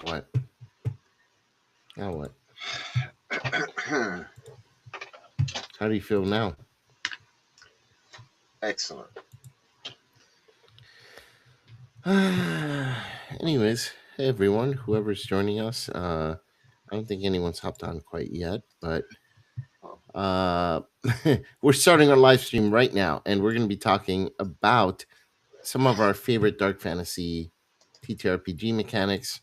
What? Now what? How do you feel now? Excellent. Anyways, hey everyone, whoever's joining us. I don't think anyone's hopped on quite yet, but Oh, uh, we're starting our live stream right now, and we're going to be talking about some of our favorite dark fantasy TTRPG mechanics.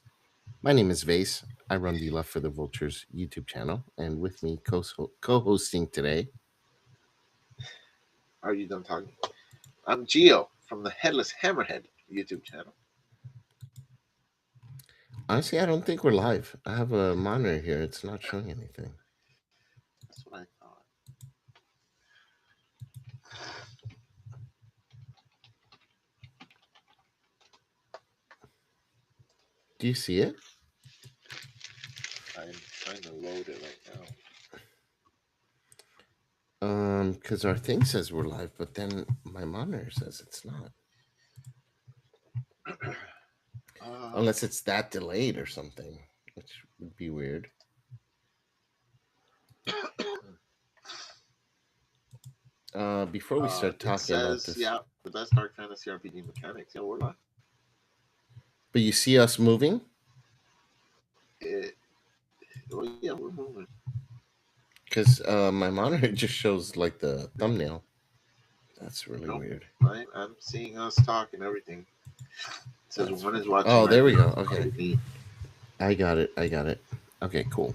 My name is Vase. I run the Left for the Vultures YouTube channel, and with me co-hosting today. are you done talking? I'm Geo from the Headless Hammerhead YouTube channel. Honestly, I don't think we're live. I have a monitor here; it's not showing anything. That's what I thought. Do you see it? I'm trying to load it right now. Because our thing says we're live, but then my monitor says it's not. Uh, Unless it's that delayed or something, which would be weird. Before we start it talking about says, this, yeah, the best Dark Fantasy RPG mechanics. Yeah, we're live. but you see us moving? It, well, yeah, we're moving. Because my monitor just shows like the thumbnail. That's really Nope. weird. I'm seeing us talk and everything. It says That's one is weird. watching Oh, right there we now. go. Okay. Me. I got it. I got it. Okay, cool.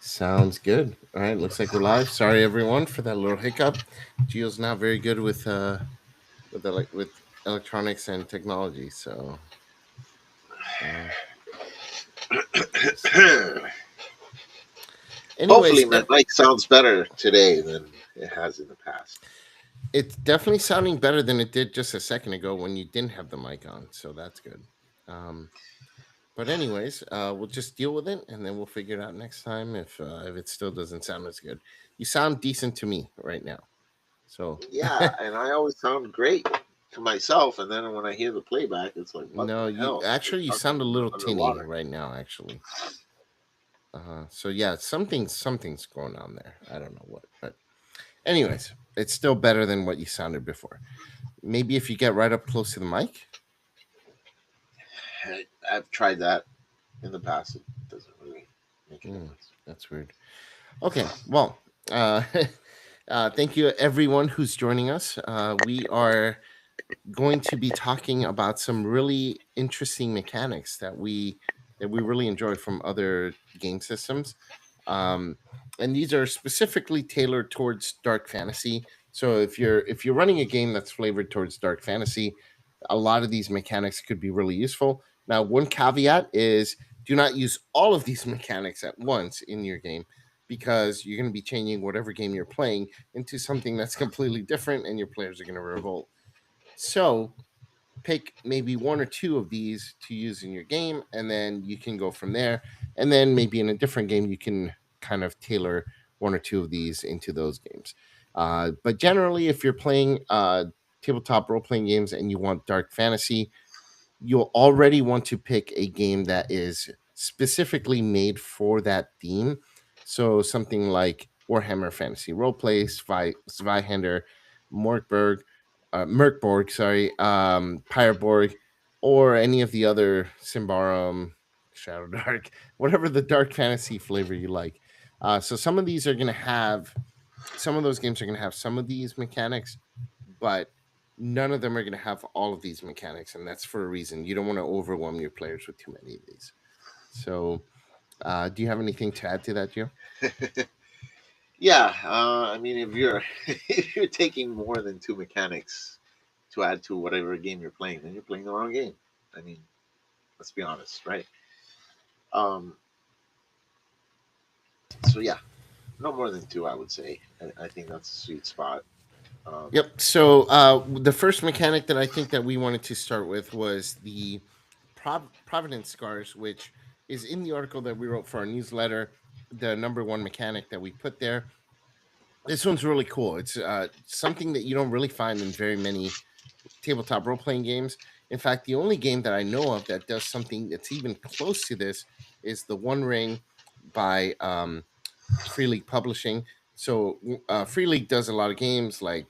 Sounds good. All right, looks like we're live. Sorry everyone for that little hiccup. Gio's not very good with electronics and technology, so uh, just Hopefully, anyways, my mic sounds better today than it has in the past. it's definitely sounding better than it did just a second ago when you didn't have the mic on, so that's good. Um, but anyways, we'll just deal with it, and then we'll figure it out next time if it still doesn't sound as good. You sound decent to me right now, so Yeah, and I always sound great to myself, and then when I hear the playback, it's like, what no, the you hell? It's actually you talking sound a little tinny underwater. right now, actually. So yeah, something's going on there. I don't know what, but anyways, it's still better than what you sounded before. Maybe if you get right up close to the mic. I've tried that in the past. It doesn't really make a difference. That's weird. Okay, well, uh, thank you everyone who's joining us. We are going to be talking about some really interesting mechanics that we really enjoy from other game systems. Um, and these are specifically tailored towards dark fantasy. So if you're running a game that's flavored towards dark fantasy, a lot of these mechanics could be really useful. Now, one caveat is do not use all of these mechanics at once in your game because you're going to be changing whatever game you're playing into something that's completely different and your players are going to revolt. So pick maybe one or two of these to use in your game, and then you can go from there. And then maybe in a different game, you can kind of tailor one or two of these into those games. But generally, if you're playing tabletop role playing games and you want dark fantasy, you'll already want to pick a game that is specifically made for that theme. So something like Warhammer Fantasy Roleplay, Zweihander, Morkberg, Merkborg, sorry, Pyreborg, or any of the other Symbaroum, Shadow Dark, whatever the dark fantasy flavor you like. So some of those games are going to have some of these mechanics, but none of them are going to have all of these mechanics, and that's for a reason. You don't want to overwhelm your players with too many of these. So, do you have anything to add to that, Joe? Yeah, I mean, if you're if you're taking more than two mechanics to add to whatever game you're playing, then you're playing the wrong game. I mean, let's be honest, right? Um, so yeah, no more than two, I would say. I think that's a sweet spot. Um, Yep. So, the first mechanic that I think that we wanted to start with was the Providence Scars, which is in the article that we wrote for our newsletter. The number one mechanic that we put there. This one's really cool. It's something that you don't really find in very many tabletop role playing games. In fact, the only game that I know of that does something that's even close to this is the One Ring by Free League Publishing. So Free League does a lot of games like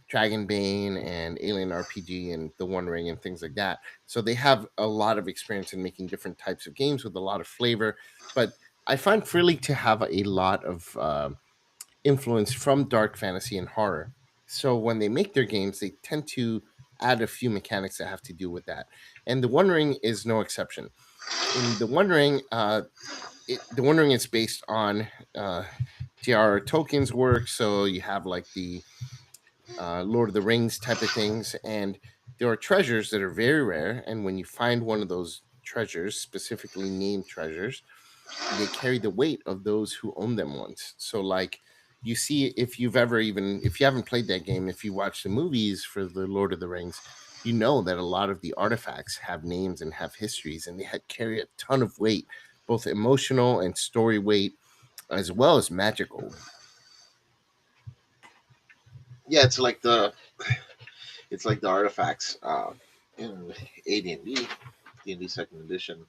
Dragon Bane and Alien RPG and The One Ring and things like that. So they have a lot of experience in making different types of games with a lot of flavor. But I find Free League to have a lot of influence from dark fantasy and horror. So when they make their games, they tend to add a few mechanics that have to do with that. And The One Ring is no exception. In The One Ring, The One Ring is based on J.R.R. Tolkien's work. So you have like the Lord of the Rings type of things, and there are treasures that are very rare. And when you find one of those treasures, specifically named treasures, they carry the weight of those who own them once. So, like, you see, if you've ever even if you haven't played that game, if you watch the movies for the Lord of the Rings, you know that a lot of the artifacts have names and have histories, and they had carry a ton of weight, both emotional and story weight, as well as magical. Yeah, it's like the artifacts in AD&D, D&D Second Edition.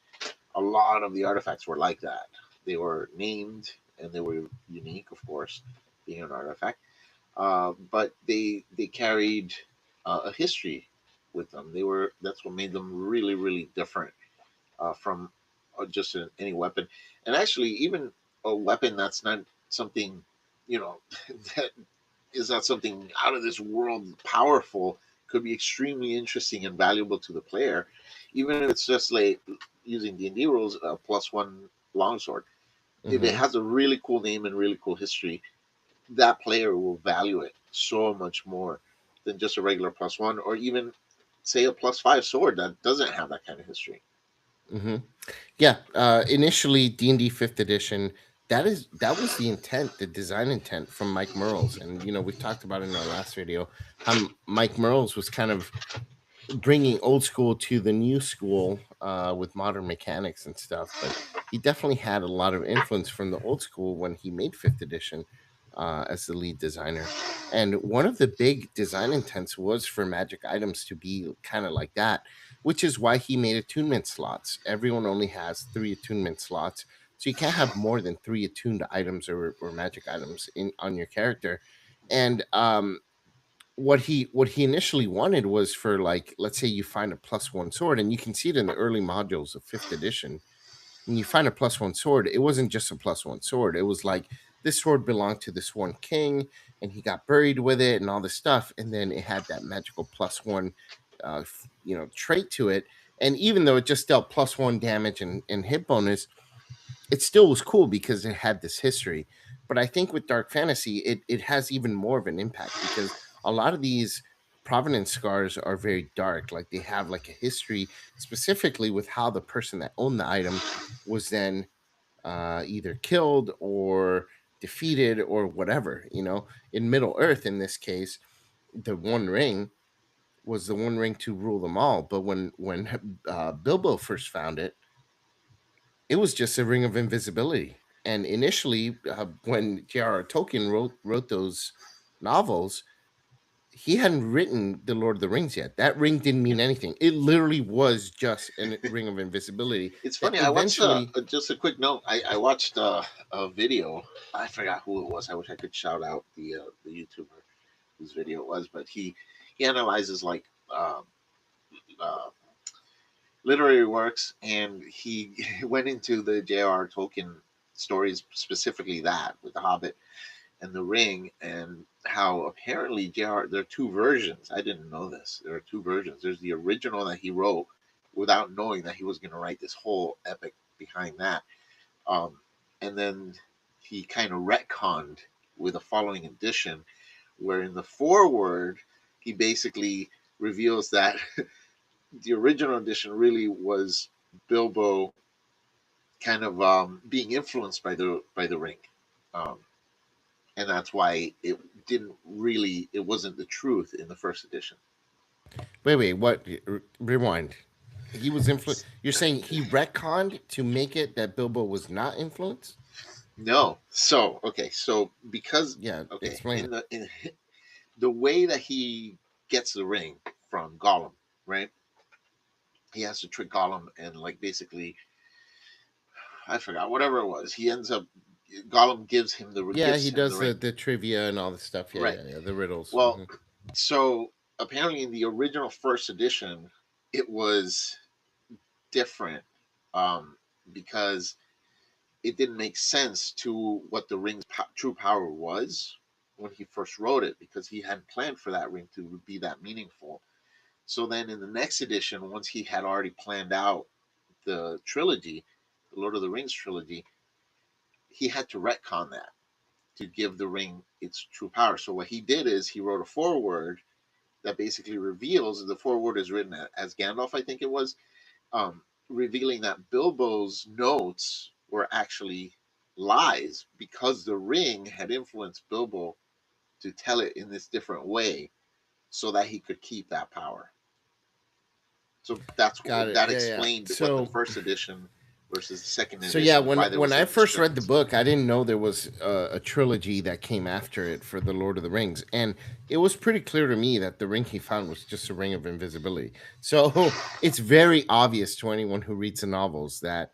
A lot of the artifacts were like that. They were named and they were unique, of course, being an artifact. But they carried a history with them. That's what made them really really different from just any weapon. And actually, even a weapon that's not something, you know, that is not something out of this world powerful, could be extremely interesting and valuable to the player, even if it's just like using D&D rules, a +1 longsword. If it Hmm. has a really cool name and really cool history, that player will value it so much more than just a regular +1, or even say a +5 sword that doesn't have that kind of history. Hmm. Yeah, initially D&D 5th edition, that was the intent, the design intent from Mike Merles. And we talked about it in our last video how Mike Merles was kind of bringing old school to the new school with modern mechanics and stuff. But he definitely had a lot of influence from the old school when he made 5th edition as the lead designer. And one of the big design intents was for magic items to be kind of like that, which is why he made attunement slots. Everyone only has 3 attunement slots. So you can't have more than 3 attuned items or magic items in on your character. And what he initially wanted was for, like, let's say you find a +1 sword, and you can see it in the early modules of 5th edition. When you find a +1 sword, it wasn't just a +1 sword. It was like this sword belonged to this one king, and he got buried with it and all this stuff. And then it had that magical +1 trait to it. And even though it just dealt +1 damage and hit bonus, it still was cool because it had this history. But I think with dark fantasy, it has even more of an impact because a lot of these provenance scars are very dark. Like, they have like a history, specifically with how the person that owned the item was then either killed or defeated or whatever. In Middle Earth, in this case, the One Ring was the one ring to rule them all. But when Bilbo first found it, it was just a ring of invisibility. And initially, when J.R.R. Tolkien wrote those novels, he hadn't written the Lord of the Rings yet. That ring didn't Yeah. mean anything. It literally was just a ring of invisibility It's that funny. I watched eventually. just a quick note. I watched a video. I forgot who it was. I wish I could shout out the YouTuber whose video it was, but he analyzes like uh, literary works, and he went into the J.R.R. Tolkien stories, specifically that with the Hobbit and the Ring, and how apparently J.R. There are two versions. I didn't know this. There are two versions. There's the original that he wrote without knowing that he was going to write this whole epic behind that, um, and then he kind of retconned with a following edition, where in the foreword he basically reveals that the original edition really was Bilbo kind of being influenced by the ring, um, and that's why it wasn't the truth in the first edition. Wait, what? Rewind. He was influenced. You're saying he retconned to make it that Bilbo was not influenced? No, so okay, so because Yeah, okay, explain it. in the way that he gets the ring from Gollum, right? he has to trick Gollum and like basically I forgot whatever it was. He ends up Gollum Yeah, gives he him the does ring. the trivia and all the stuff. Yeah, Right. yeah, yeah. The riddles. Well, Hmm. so apparently in the original first edition, it was different um, because it didn't make sense to what the ring's true power was when he first wrote it because he hadn't planned for that ring to be that meaningful. So then in the next edition, once he had already planned out the trilogy, the Lord of the Rings trilogy, he had to retcon that to give the ring its true power. So what he did is he wrote a foreword that basically reveals the foreword is written as Gandalf, I think it was, revealing that Bilbo's notes were actually lies because the ring had influenced Bilbo to tell it in this different way so that he could keep that power. So Got it. that Yeah, yeah. explained what the So, first edition versus the second so yeah, edition, when why there were when I certain first read the discrepancies. book, I didn't know there was a trilogy that came after it for the Lord of the Rings, and it was pretty clear to me that the ring he found was just a ring of invisibility. So it's very obvious to anyone who reads the novels that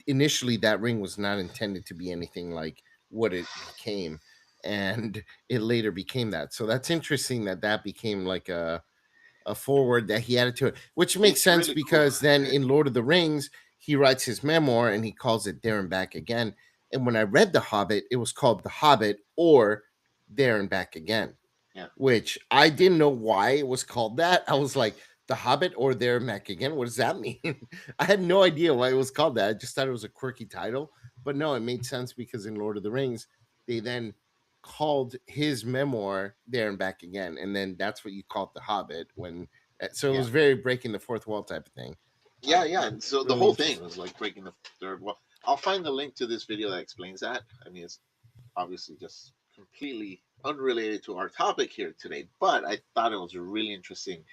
initially that ring was not intended to be anything like what it became, and it later became that. So that's interesting that that became like a forward that he added to it, which makes It's sense really cool. because then in Lord of the Rings, he writes his memoir and he calls it There and Back Again. And when I read The Hobbit, it was called The Hobbit or There and Back Again, Yeah, which I didn't know why it was called that. I was like, The Hobbit or There and Back Again? What does that mean? I had no idea why it was called that. I just thought it was a quirky title. But no, it made sense because in Lord of the Rings, they then called his memoir There and Back Again. And then that's what you called The Hobbit when. So it yeah, was very breaking the fourth wall type of thing. yeah, Uh, yeah. And so the really whole thing interesting. was like breaking the third wall. I'll find the link to this video that explains that. I mean, it's obviously just completely unrelated to our topic here today, but I thought it was really interesting,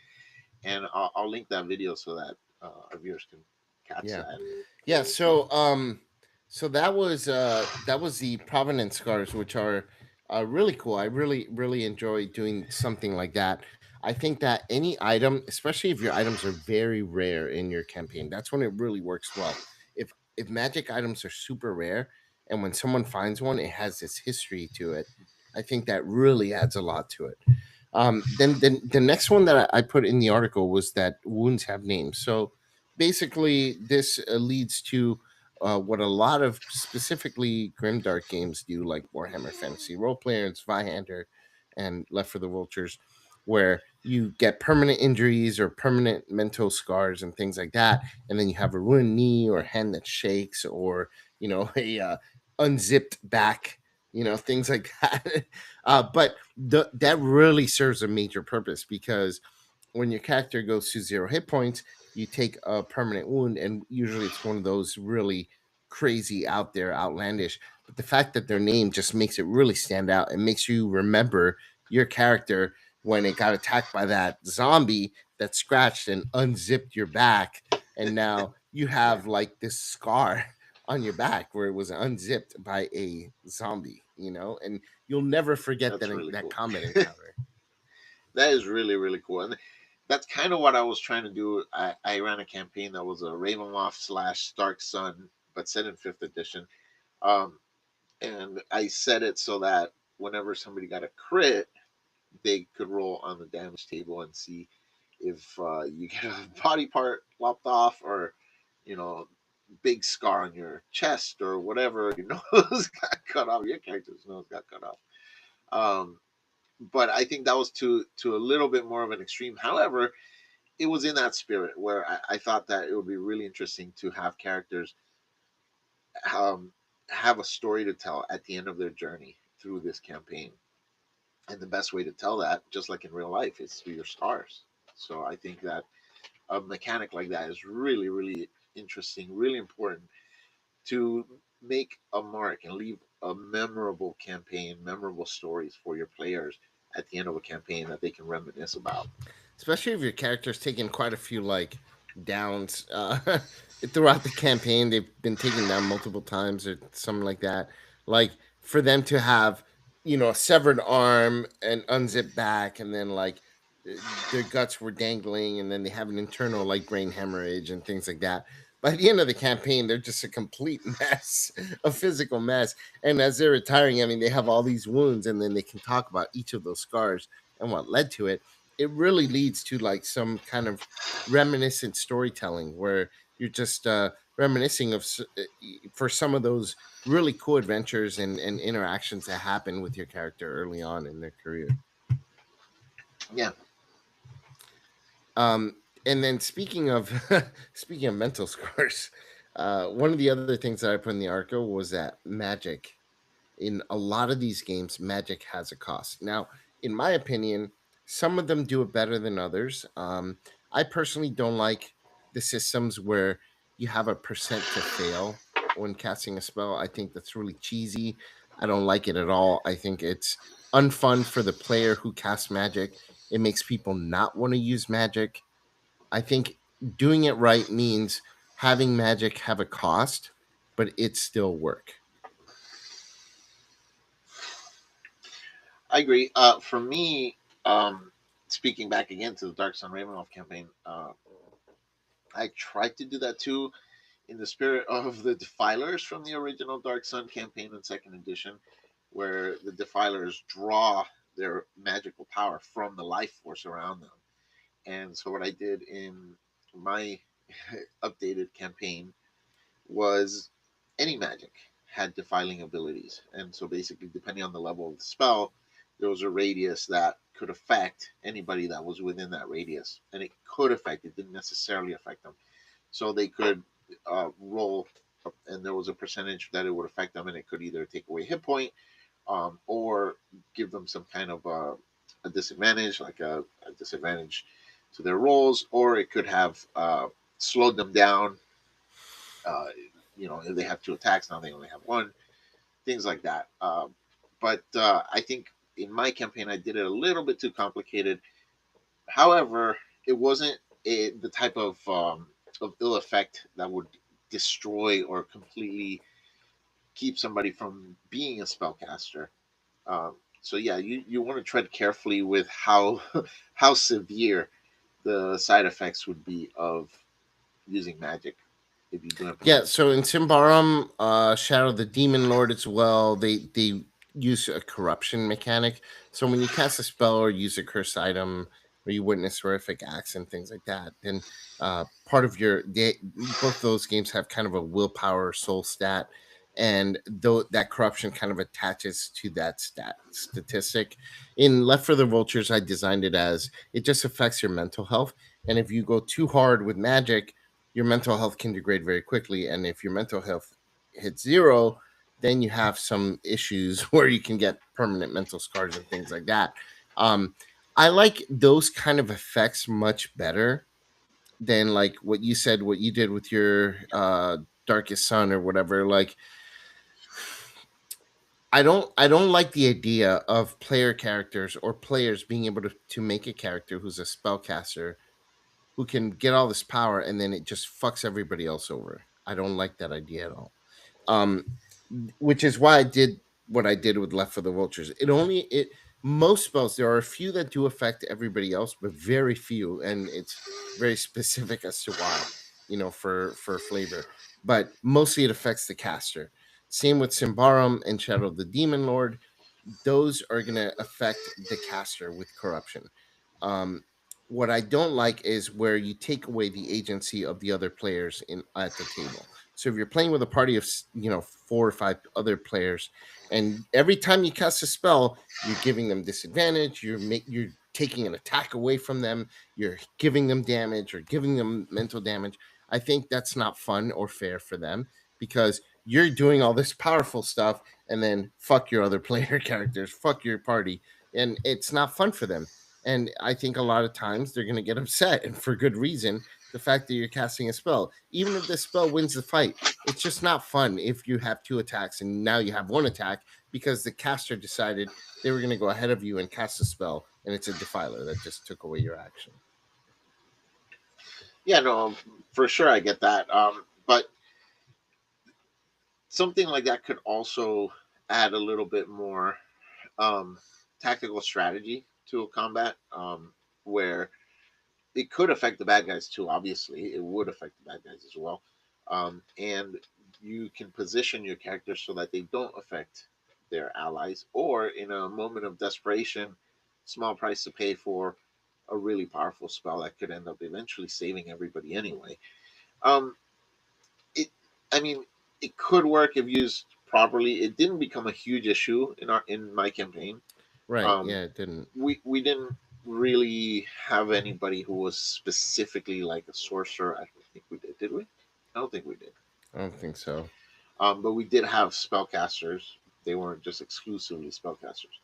and I'll link that video so that our viewers can catch Yeah. that. Yeah, so that was the provenance scars, which are really cool. I really enjoy doing something like that. I think that any item, especially if your items are very rare in your campaign, that's when it really works well. If magic items are super rare and when someone finds one, it has this history to it. I think that really adds a lot to it. Then the next one that I put in the article was that wounds have names. So basically, this leads to what a lot of specifically grimdark games do, like Warhammer Fantasy Roleplayer and Zweihander and Left for the Vultures, where you get permanent injuries or permanent mental scars and things like that, and then you have a ruined knee or a hand that shakes, or a unzipped back, things like that. But that really serves a major purpose because when your character goes to 0 hit points, you take a permanent wound, and usually it's one of those really crazy, out there, outlandish. But the fact that their name just makes it really stand out and makes you remember your character when it got attacked by that zombie that scratched and unzipped your back, and now you Yeah, have like this scar on your back where it was unzipped by a zombie, and you'll never forget that's really that cool. combat encounter. That is really really cool, and that's kind of what I was trying to do. I ran a campaign that was a Ravenloft slash Stark Sun, but set in fifth edition. Um, and I set it so that whenever somebody got a crit, they could roll on the damage table and see if you get a body part lopped off or you know big scar on your chest or whatever. Your nose got cut off. Your character's nose got cut off. Um, but I think that was to a little bit more of an extreme. However, it was in that spirit where I thought that it would be really interesting to have characters um, have a story to tell at the end of their journey through this campaign. And the best way to tell that, just like in real life, is through your scars. So I think that a mechanic like that is really, really interesting, really important to make a mark and leave a memorable campaign, memorable stories for your players at the end of a campaign that they can reminisce about. Especially if your character's taken quite a few like downs throughout the campaign. They've been taken down multiple times or something like that. Like for them to have, a severed arm and unzipped back, and then like uh, their guts were dangling, and then they have an internal like brain hemorrhage and things like that. By the end of the campaign, they're just a complete mess, a physical mess. And as they're retiring, I mean, they have all these wounds, and then they can talk about each of those scars and what led to it. It really leads to like some kind of reminiscent storytelling where you're just reminiscing of for some of those really cool adventures and interactions that happen with your character early on in their career. Yeah, And then speaking of speaking of mental scars, one of the other things that I put in the article was that magic in a lot of these games, magic has a cost. Now, in my opinion, some of them do it better than others. I personally don't like the systems where you have a percent to fail when casting a spell. I think that's really cheesy. I don't like it at all. I think it's unfun for the player who casts magic. It makes people not want to use magic. I think doing it right means having magic have a cost, but it still work. I agree. For me, speaking back again to the Dark Sun Ravenloft campaign, I tried to do that too in the spirit of the Defilers from the original Dark Sun campaign in second edition, where the Defilers draw their magical power from the life force around them. And so, what I did in my updated campaign was any magic had defiling abilities. And so, basically, depending on the level of the spell, there was a radius that could affect anybody that was within that radius. And it could affect, it didn't necessarily affect them. So they could roll, and there was a percentage that it would affect them, and it could either take away hit point, or give them some kind of a disadvantage, like a disadvantage to their rolls, or it could have slowed them down. Uh, if they have two attacks, now they only have one, things like that. But I think in my campaign, I did it a little bit too complicated. However, it wasn't the type of ill effect that would destroy or completely keep somebody from being a spellcaster. So yeah, you want to tread carefully with how how severe the side effects would be of using magic if you do Yeah, implement it. so in Symbaroum, Shadow the Demon Lord as well, they use a corruption mechanic. So when you cast a spell or use a cursed item or you witness horrific acts and things like that, then part of both those games have kind of a willpower soul stat, and though that corruption kind of attaches to that stat statistic. In Left for the Vultures, I designed it as it just affects your mental health, and if you go too hard with magic your mental health can degrade very quickly. And if your mental health hits zero, then you have some issues where you can get permanent mental scars and things like that. Um, I like those kind of effects much better than like what you said, what you did with your Darkest Sun or whatever. Like, I don't like the idea of player characters or players being able to make a character who's a spellcaster who can get all this power and then it just fucks everybody else over. I don't like that idea at all. Um, which is why I did what I did with Left for the Vultures. It most spells there are a few that do affect everybody else, but very few, and it's very specific as to why. For flavor, but mostly it affects the caster. Same with Symbarum and Shadow of the Demon Lord, those are going to affect the caster with corruption. Um, what I don't like is where you take away the agency of the other players in at the table. So if you're playing with a party of 4 or 5 other players, and every time you cast a spell, you're giving them disadvantage. You're taking an attack away from them. You're giving them damage or giving them mental damage. I think that's not fun or fair for them because you're doing all this powerful stuff and then fuck your other player characters, fuck your party, and it's not fun for them. And I think a lot of times they're going to get upset, and for good reason. The fact that you're casting a spell, even if the spell wins the fight, it's just not fun if you have 2 attacks and now you have 1 attack because the caster decided they were going to go ahead of you and cast a spell, and it's a defiler that just took away your action. Yeah, no, for sure I get that. But something like that could also add a little bit more um, tactical strategy to a combat. where it could affect the bad guys too. Obviously, it would affect the bad guys as well, and you can position your characters so that they don't affect their allies, or in a moment of desperation, small price to pay for a really powerful spell that could end up eventually saving everybody anyway. Um, it, I mean, it could work if used properly. It didn't become a huge issue in my campaign. Right. Um, Yeah, it didn't. we didn't really have anybody who was specifically like a sorcerer. I don't think we did. Did we? I don't think we did. I don't think so. But we did have spellcasters. They weren't just exclusively spellcasters.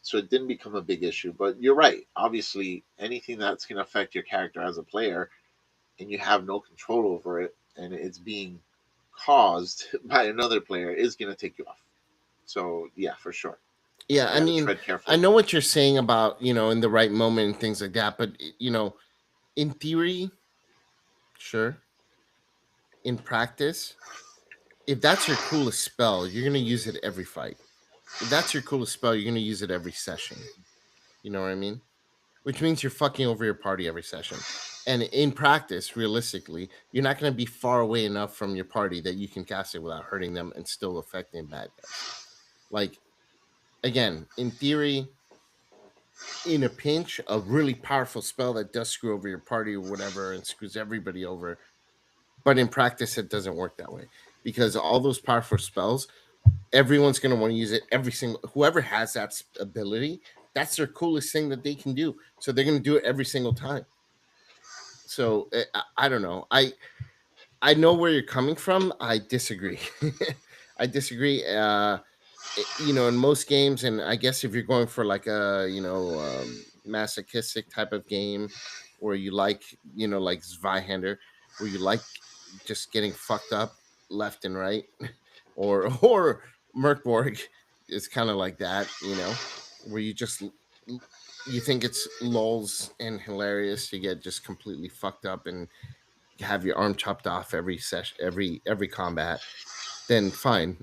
So it didn't become a big issue. But you're right. Obviously, anything that's going to affect your character as a player and you have no control over it and it's being caused by another player is going to take you off. So, yeah, for sure. Yeah, You I got to mean, tread I carefully. know what you're saying about, in the right moment and things like that, but in theory, sure. In practice, if that's your coolest spell, you're going to use it every fight. If that's your coolest spell, you're going to use it every session. You know what I mean? Which means you're fucking over your party every session. And in practice, realistically, you're not going to be far away enough from your party that you can cast it without hurting them and still affecting bad guys. Like, again, in theory, in a pinch, a really powerful spell that does screw over your party or whatever and screws everybody over. But in practice, it doesn't work that way because all those powerful spells, everyone's going to want to use it. Every single whoever has that ability, that's their coolest thing that they can do. So they're going to do it every single time. So I don't know. I know where you're coming from. I disagree. I disagree. In most games, and I guess if you're going for like a masochistic type of game, where you like like Zweihander, where you like just getting fucked up left and right, or Merkborg is kind of like that, where you think it's lols and hilarious to get just completely fucked up and have your arm chopped off every session, every combat, then fine.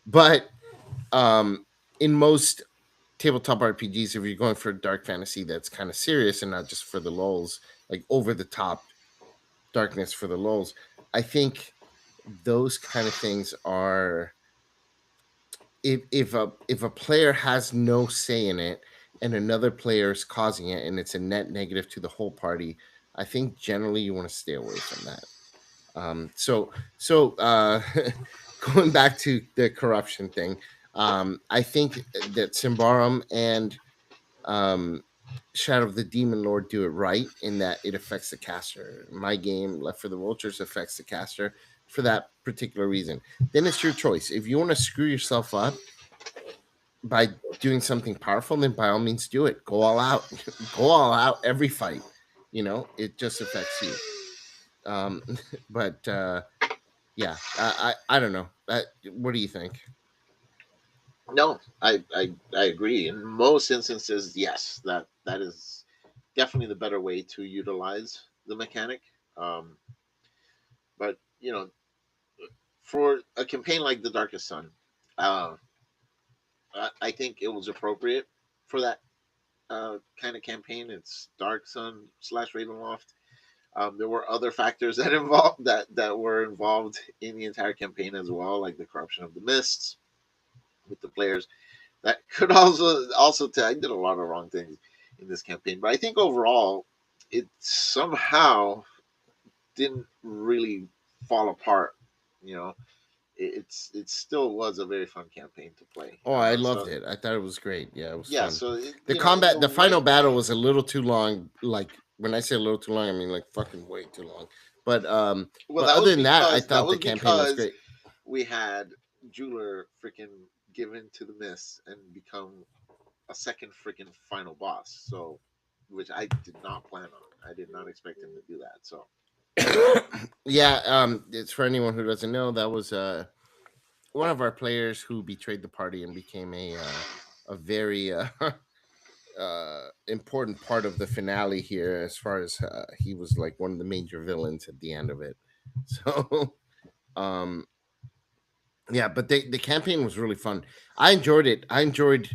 But in most tabletop RPGs, if you're going for dark fantasy that's kind of serious and not just for the lulls, like over the top darkness for the lulls, I think those kind of things are, if a player has no say in it and another player is causing it and it's a net negative to the whole party, I think generally you want to stay away from that. So going back to the corruption thing, I think that Symbarum and um, Shadow of the Demon Lord do it right in that it affects the caster. My game, Left for the Vultures, affects the caster for that particular reason. Then it's your choice. If you want to screw yourself up by doing something powerful, then by all means do it. Go all out. Go all out every fight. It just affects you. Um, but yeah, I don't know. What do you think? No, I agree. In most instances, yes, that is definitely the better way to utilize the mechanic. Um, but for a campaign like the Darkest Sun, uh, I think it was appropriate for that kind of campaign. It's Dark Sun slash Ravenloft. There were other factors that were involved in the entire campaign as well, like the corruption of the mists with the players. That could also tell I did a lot of wrong things in this campaign, but I think overall it somehow didn't really fall apart. You know, it still was a very fun campaign to play. Oh, I loved So it. I thought it was great. Yeah, it was yeah, fun. so The in the combat, the final right. battle was a little too long. Like when I say a little too long, I mean like fucking way too long. But Well, but other than that, I that thought the was campaign was because great. we had Jeweler freaking given to the miss and become a second freaking final boss. So, which I did not plan on. I did not expect him to do that. So, Yeah, it's for anyone who doesn't know, that was one of our players who betrayed the party and became a very important part of the finale here, as far as he was like one of the major villains at the end of it. So um yeah, but the campaign was really fun. I enjoyed it. I enjoyed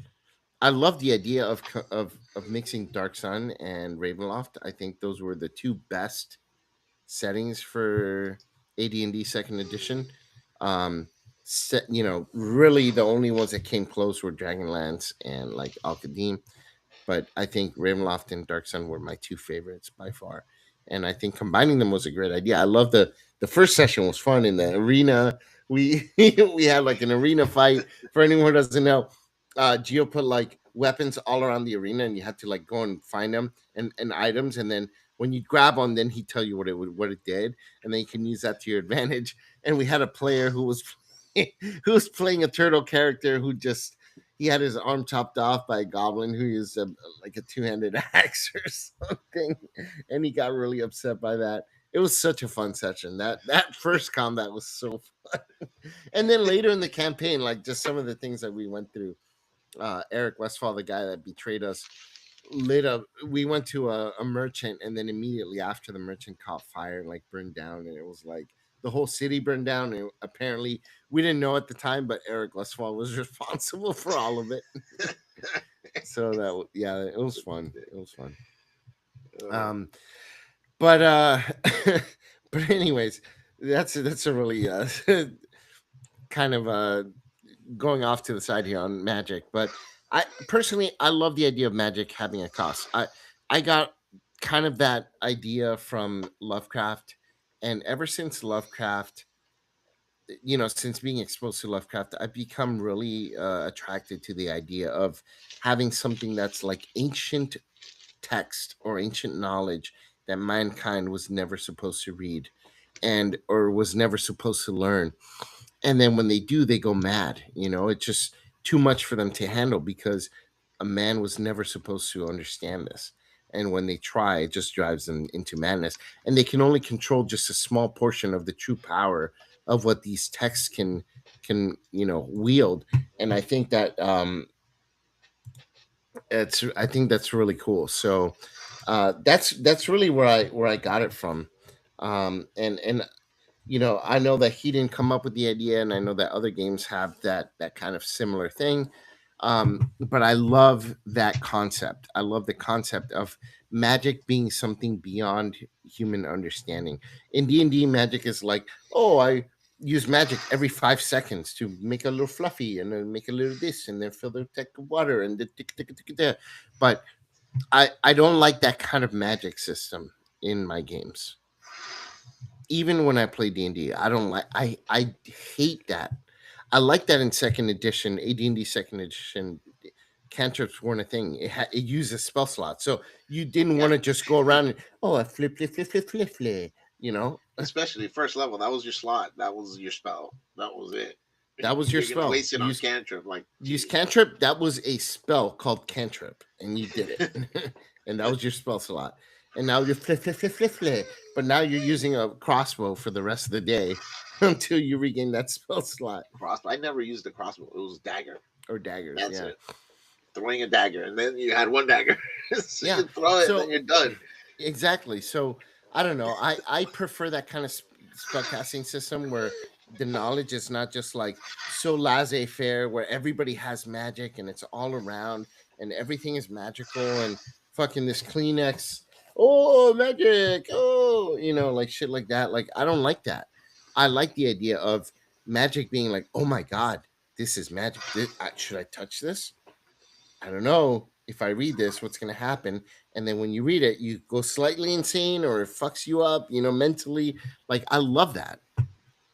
I love the idea of of mixing Dark Sun and Ravenloft. I think those were the two best settings for AD&D Second Edition. Really the only ones that came close were Dragonlance and like Alkadim, but I think Ravenloft and Dark Sun were my two favorites by far. And I think combining them was a great idea. I love the first session was fun in the arena. We we had like an arena fight. For anyone who doesn't know, Geo put like weapons all around the arena, and you had to like go and find them and items, and then when you grab one, then he'd tell you what it did, and then you can use that to your advantage. And we had a player who was who was playing a turtle character who just he had his arm chopped off by a goblin who used like a two-handed axe or something, and he got really upset by that. It was such a fun session. That first combat was so fun, and then later in the campaign, like just some of the things that we went through. Eric Westfall, the guy that betrayed us, lit up. We went to a merchant, and then immediately after the merchant caught fire and like burned down, and it was like the whole city burned down. And apparently, we didn't know at the time, but Eric Westfall was responsible for all of it. So yeah, it was fun. It was fun. Uh, Um, but but anyways, that's a really kind of going off to the side here on magic. But I personally I love the idea of magic having a cost. I got kind of that idea from Lovecraft, and ever since Lovecraft, since being exposed to Lovecraft, I've become really attracted to the idea of having something that's like ancient text or ancient knowledge that mankind was never supposed to read and or was never supposed to learn, and then when they do they go mad. It's just too much for them to handle because a man was never supposed to understand this, and when they try it just drives them into madness, and they can only control just a small portion of the true power of what these texts can wield. And I think that I think that's really cool. So that's really where I got it from. And I know that he didn't come up with the idea, and I know that other games have that kind of similar thing. But I love that concept. I love the concept of magic being something beyond human understanding. In D&D, magic is like, oh, I use magic every 5 seconds to make a little fluffy, and then make a little this, and then fill the tank of water, and the tick, tick, tick, tick. But I don't like that kind of magic system in my games. Even when I play D&D, I don't like I hate that. I like that in second edition, AD&D second edition, cantrips weren't a thing. It used a spell slot. So you didn't yeah, want to just go around and I flip flip flip flip flip flip, you know? especially first level. That was your slot. That was your spell. That was it. That was your You're gonna spell. waste it on cantrip. Like, Use geez. cantrip, that was a spell called cantrip, and you did it. And that was your spell slot. And now you're flip flip flip flip flip. But now you're using a crossbow for the rest of the day until you regain that spell slot. Crossbow. I never used the crossbow. It was dagger. Or daggers, That's yeah. it. Throwing a dagger, and then you had one dagger, so Yeah. you throw it, and then So you're done. exactly. So I don't know. I prefer that kind of spellcasting system where the knowledge is not just like so laissez faire, where everybody has magic and it's all around and everything is magical and fucking this Kleenex. Oh, magic. Oh, like shit like that. Like I don't like that. I like the idea of magic being like, oh my god, this is magic. Should I touch this? I don't know if I read this, what's going to happen. And then when you read it, you go slightly insane or it fucks you up, mentally. Like, I love that.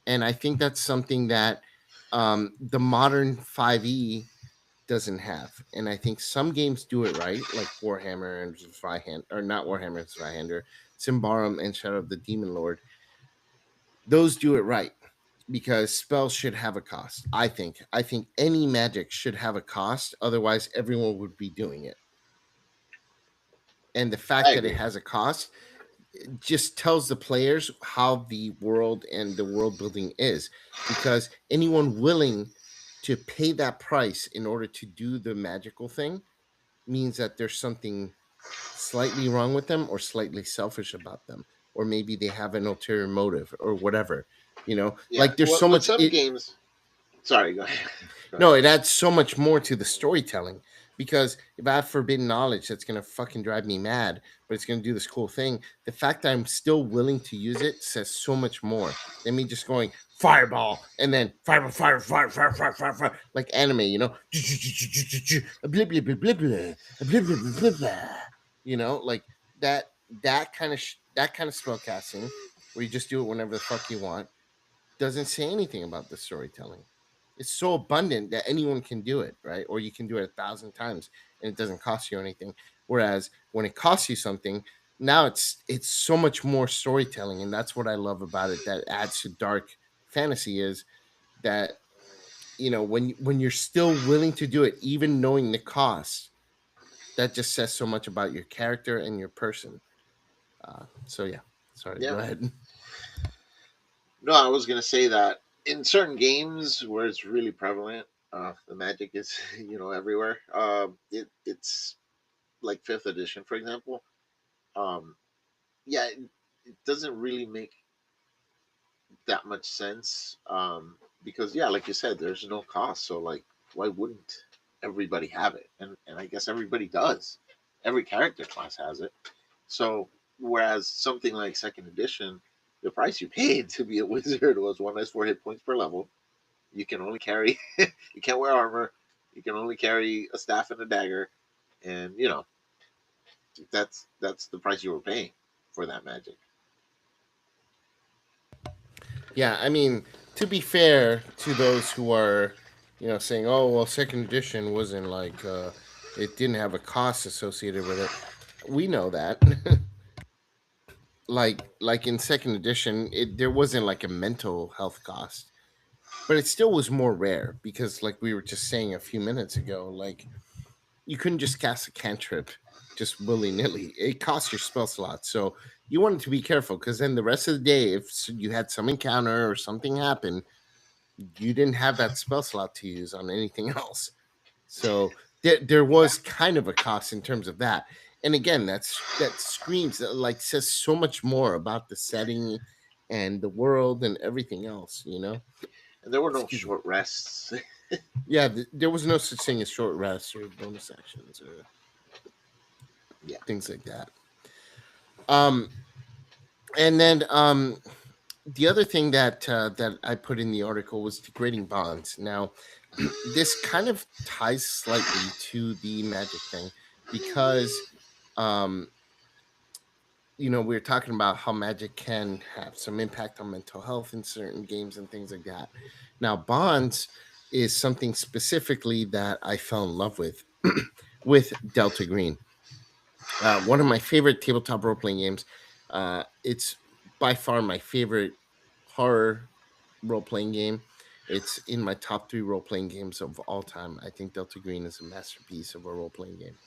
And I think that's something that the modern 5e doesn't have. And I think some games do it right, like Warhammer and Zweihander, or not Warhammer and Zweihander, Symbaroum and Shadow of the Demon Lord. Those do it right because spells should have a cost. I think any magic should have a cost, otherwise everyone would be doing it. And the I fact that it agree. has a cost just tells the players how the world and the world building is, because anyone willing to pay that price in order to do the magical thing means that there's something slightly wrong with them or slightly selfish about them, or maybe they have an ulterior motive or whatever. Yeah. Like there's Well, so with much some it games. Sorry, go ahead. Go no, ahead. it adds so much more to the storytelling. Because if I have forbidden knowledge that's gonna fucking drive me mad, but it's gonna do this cool thing, the fact that I'm still willing to use it says so much more than me just going fireball and then fire, fire, fire, fire, fire, fire, fire, like anime, you know, blah, blah, blah, blah, blah, blah, blah, blah, blah, blah. You know, like that that kind of spell casting where you just do it whenever the fuck you want doesn't say anything about the storytelling. It's so abundant that anyone can do it, right? Or you can do it 1,000 times and it doesn't cost you anything. Whereas when it costs you something, now it's so much more storytelling, and that's what I love about it. That adds to dark fantasy is that when you're still willing to do it, even knowing the cost, that just says so much about your character and your person. So yeah, sorry, go Yeah. ahead. No, I was gonna say that in certain games where it's really prevalent, the magic is everywhere. It's like fifth edition, for example. Um, yeah, it doesn't really make that much sense, because yeah, like you said, there's no cost. So like, why wouldn't everybody have it? And I guess everybody does. Every character class has it. So whereas something like second edition, the price you paid to be a wizard was one less 4 hit points per level. You can only carry you can't wear armor. You can only carry a staff and a dagger, and that's the price you were paying for that magic. Yeah, I mean, to be fair to those who are, saying, "Oh, well, second edition wasn't like it didn't have a cost associated with it." We know that. Like in second edition, there wasn't like a mental health cost, but it still was more rare because, like we were just saying a few minutes ago, like you couldn't just cast a cantrip just willy nilly. It costs your spell slot, so you wanted to be careful because then the rest of the day, if you had some encounter or something happen, you didn't have that spell slot to use on anything else. So there Yeah, was kind of a cost in terms of that. And again, that screams like says so much more about the setting and the world and everything else. and there were no Excuse me. short rests. Yeah, there was no such thing as short rests or bonus actions or Yeah, things like that. Um, and then the other thing that I put in the article was degrading bonds. Now, this kind of ties slightly to the magic thing because um, we are talking about how magic can have some impact on mental health in certain games and things like that. Now, bonds is something specifically that I fell in love with Delta Green. One of my favorite tabletop role playing games. It's by far my favorite horror role playing game. It's in my top three role playing games of all time. I think Delta Green is a masterpiece of a role playing game.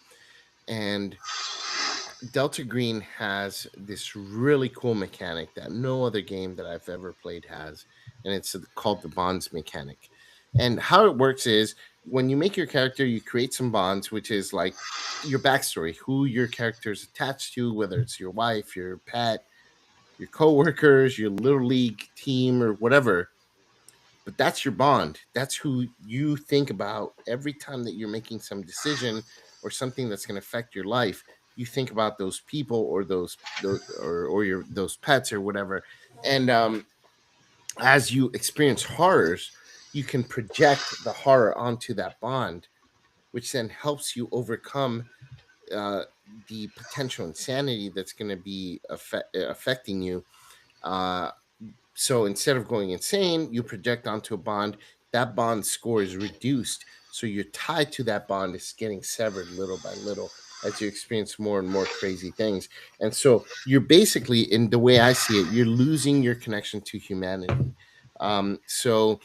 And Delta Green has this really cool mechanic that no other game that I've ever played has, and it's called the bonds mechanic. And how it works is when you make your character, you create some bonds, which is like your backstory, who your character is attached to, whether it's your wife, your pet, your coworkers, your little league team, or whatever. But that's your bond. That's who you think about every time that you're making some decision or something that's going to affect your life. You think about those people or those or your those pets or whatever. And as you experience horrors, you can project the horror onto that bond, which then helps you overcome uh, the potential insanity that's going to be affecting you. Uh, So instead of going insane, you project onto a bond. That bond score is reduced. So you're tied to that bond. It's getting severed little by little as you experience more and more crazy things. And so you're basically, in the way I see it, you're losing your connection to humanity. So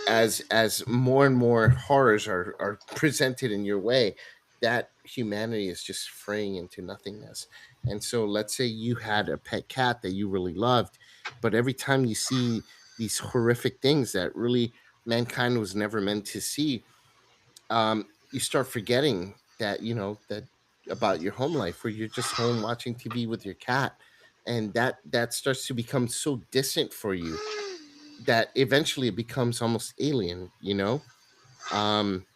as more and more horrors are presented in your way, that humanity is just fraying into nothingness. And so let's say you had a pet cat that you really loved, but every time you see these horrific things that really mankind was never meant to see, you start forgetting that that about your home life where you're just home watching TV with your cat, and that starts to become so distant for you that eventually it becomes almost alien. um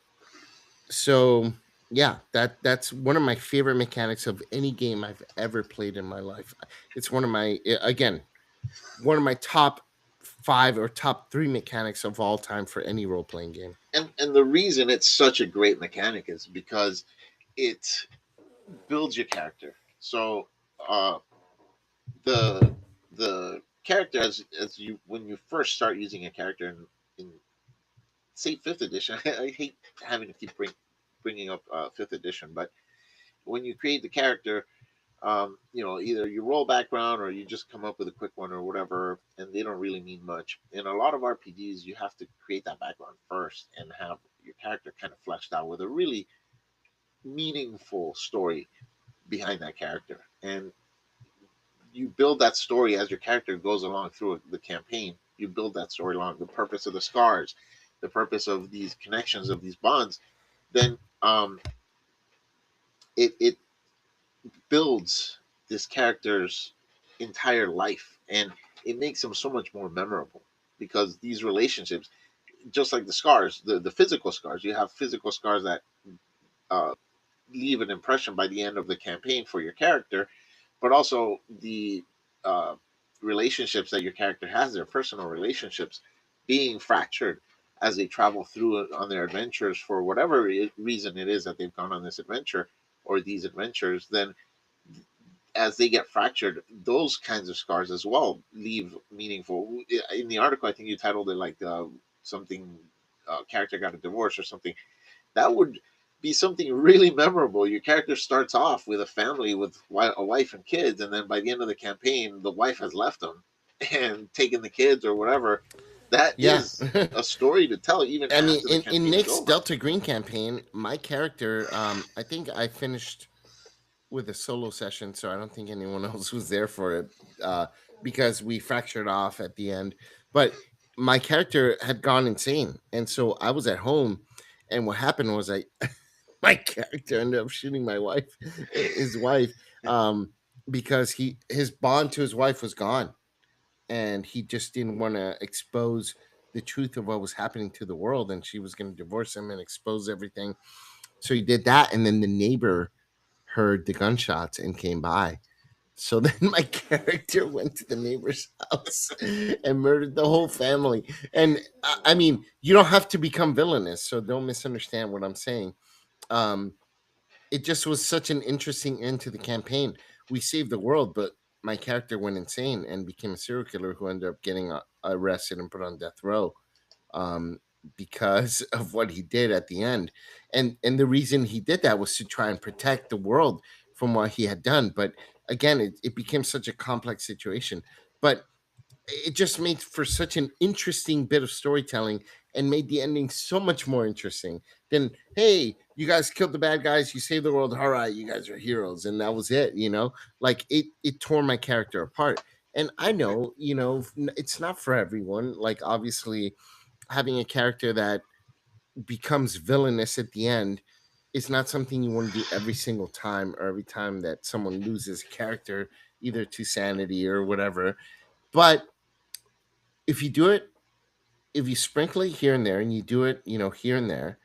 so Yeah, that's one of my favorite mechanics of any game I've ever played in my life. It's one of my again, one of my top 5 or top 3 mechanics of all time for any role-playing game. And the reason it's such a great mechanic is because it builds your character. So uh, the the character, as you when you first start using a character in say fifth edition, I hate having to keep bringing up fifth edition, but when you create the character, either you roll background or you just come up with a quick one or whatever, and they don't really mean much. In a lot of RPGs, you have to create that background first and have your character kind of fleshed out with a really meaningful story behind that character. And you build that story as your character goes along through the campaign. You build that story along the purpose of the scars, the purpose of these connections, of these bonds. Then it builds this character's entire life, and it makes them so much more memorable because these relationships, just like the scars, the physical scars, you have physical scars that uh, leave an impression by the end of the campaign for your character, but also the uh, relationships that your character has, their personal relationships, being fractured as they travel through it on their adventures for whatever reason it is that they've gone on this adventure or these adventures. Then as they get fractured, those kinds of scars as well leave meaningful. In the article, I think you titled it like something character got a divorce or something. That would be something really memorable. Your character starts off with a family with a wife and kids, and then by the end of the campaign, the wife has left them and taken the kids or whatever. That Yeah. is a story to tell even I mean, after the in campaign is Nick's over. Delta Green campaign, my character, I think I finished with a solo session, so I don't think anyone else was there for it because we fractured off at the end. But my character had gone insane, and so I was at home, and what happened was I my character ended up shooting my wife, his wife, um, because his bond to his wife was gone, and he just didn't want to expose the truth of what was happening to the world, and she was going to divorce him and expose everything. So he did that, and then the neighbor heard the gunshots and came by. So then my character went to the neighbor's house and murdered the whole family. And I mean, you don't have to become villainous, so don't misunderstand what I'm saying. Um, it just was such an interesting end to the campaign. We saved the world, but my character went insane and became a serial killer who ended up getting arrested and put on death row um, because of what he did at the end. And the reason he did that was to try and protect the world from what he had done. But again, it became such a complex situation. But it just made for such an interesting bit of storytelling and made the ending so much more interesting than, hey, you guys killed the bad guys, you saved the world, all right, you guys are heroes, and that was it, like it tore my character apart. And I know, it's not for everyone. Like, obviously, having a character that becomes villainous at the end is not something you want to do every single time, or every time that someone loses character, either to sanity or whatever. But if you do it, if you sprinkle it here and there, and you do it, here and there,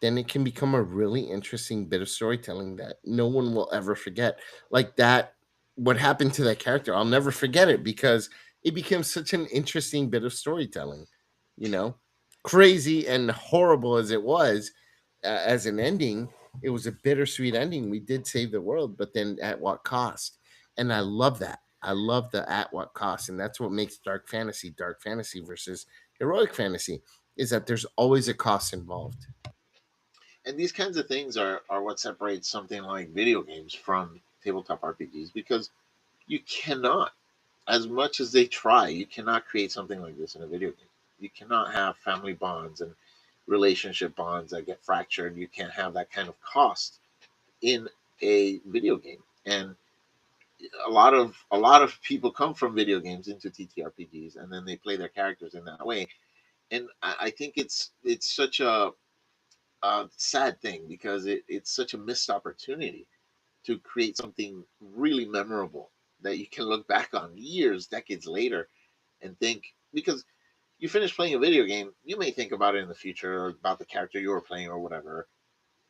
then it can become a really interesting bit of storytelling that no one will ever forget. Like that, what happened to that character, I'll never forget it because it became such an interesting bit of storytelling, you know, crazy and horrible as it was, as an ending. It was a bittersweet ending. We did save the world, but then at what cost? And I love that. I love the at what cost. And that's what makes dark fantasy versus heroic fantasy, is that there's always a cost involved. And these kinds of things are what separates something like video games from tabletop RPGs because you cannot, as much as they try, you cannot create something like this in a video game. You cannot have family bonds and relationship bonds that get fractured. You can't have that kind of cost in a video game. And a lot of people come from video games into TTRPGs, and then they play their characters in that way. And I think it's such a sad thing because it's such a missed opportunity to create something really memorable that you can look back on years, decades later, and think, because you finish playing a video game, you may think about it in the future or about the character you were playing or whatever,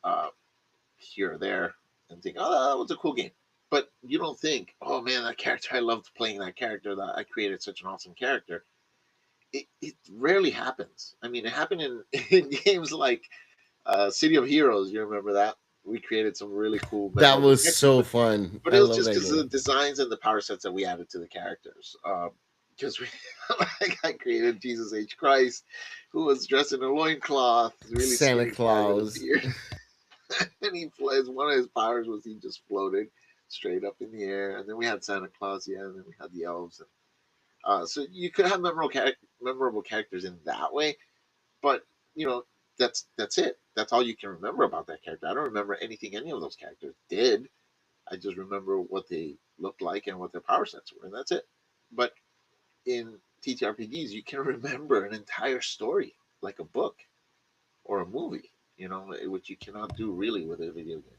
uh, here or there and think, oh, that was a cool game. But you don't think, oh man, that character, I loved playing that character, that I created such an awesome character. It rarely happens. I mean, it happened in games like City of Heroes. You remember that? We created some really cool, That memorable was characters, so fun. but I it was love just that because of the game. designs and the power sets that we added to the characters. Because we, like, I created Jesus H. Christ, who was dressed in a loincloth, really Santa skinny guy with a Claus. beard. And he flies. One of his powers was he just floated straight up in the air. And then we had Santa Claus, yeah, and then we had the elves. And, so you could have memorable characters in that way, but you know that's it. That's all you can remember about that character. I don't remember anything any of those characters did. I just remember what they looked like and what their power sets were, and that's it. But in TTRPGs, you can remember an entire story, like a book or a movie, which you cannot do really with a video game.